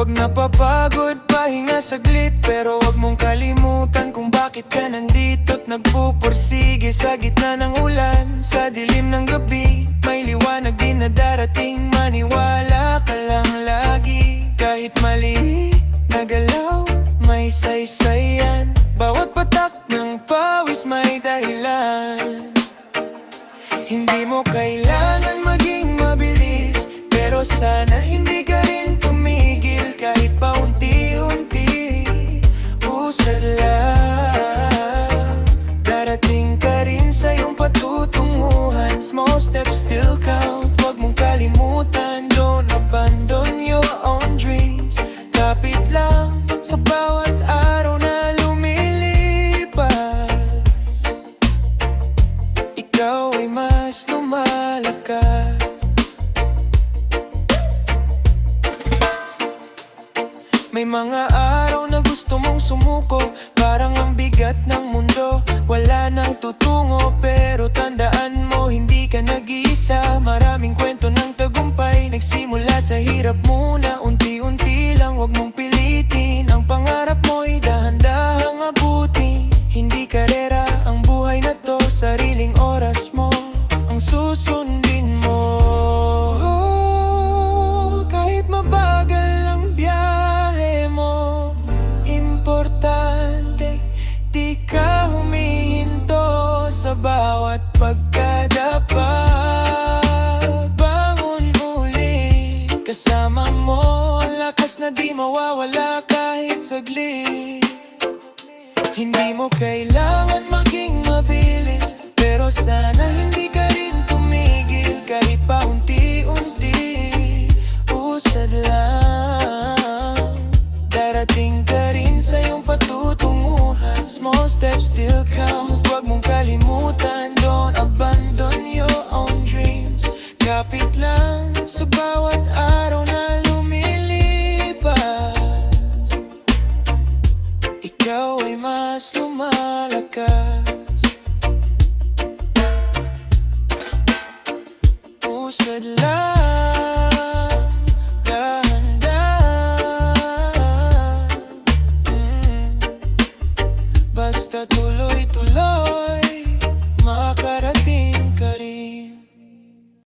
Pag napapagod, pahinga saglit. Pero wag mong kalimutan kung bakit ka nandito't nagpupursige sa gitna ng ulan. Sa dilim ng gabi, may liwanag din na darating. Maniwala ka lang lagi. Kahit maliit na galaw, may saysayan. Bawat patak ng pawis may dahilan. Hindi mo kailangan maging mabilis, pero sana hindi ka rin tumigil. Kahit paunti-unti, usad lang. Darating ka rin sa iyong patutunguhan. Small steps still count. Huwag mong kalimutan, don't abandon your own dreams. Kapit lang sa bawat araw na lumilipas. Ikaw ay mas lumalakas. May mga araw na gusto mong sumuko, parang ang bigat ng mundo, wala nang tutungo. Pero tandaan mo, hindi ka nag-iisa. Maraming kwento ng tagumpay, nagsimula sa hirap muna. Unti-unti lang, huwag mong pilitin. Ang pangarap mo'y dahan-dahang abutin. Hindi karera ang buhay na to, sariling oras mo ang susundin mo. Kahit mabagal ang biyahe mo, importante di ka humihinto. Sa bawat pagkadapa, bangon uli. Kasama mo ang lakas na di mawawala kahit saglit. Hindi mo kailangan maging mabilis, pero sana hindi ka rin tumigil. Kahit paunti-unti, usad lang. Darating ka rin sa iyong patutunguhan. Small steps still count. Huwag mong kalimutan, don't abandon your own dreams. Kapit lang sa bawat araw na lumilipas. Ikaw ay mas lumalakas. Usad lang, dahan-dahan. Basta tuloy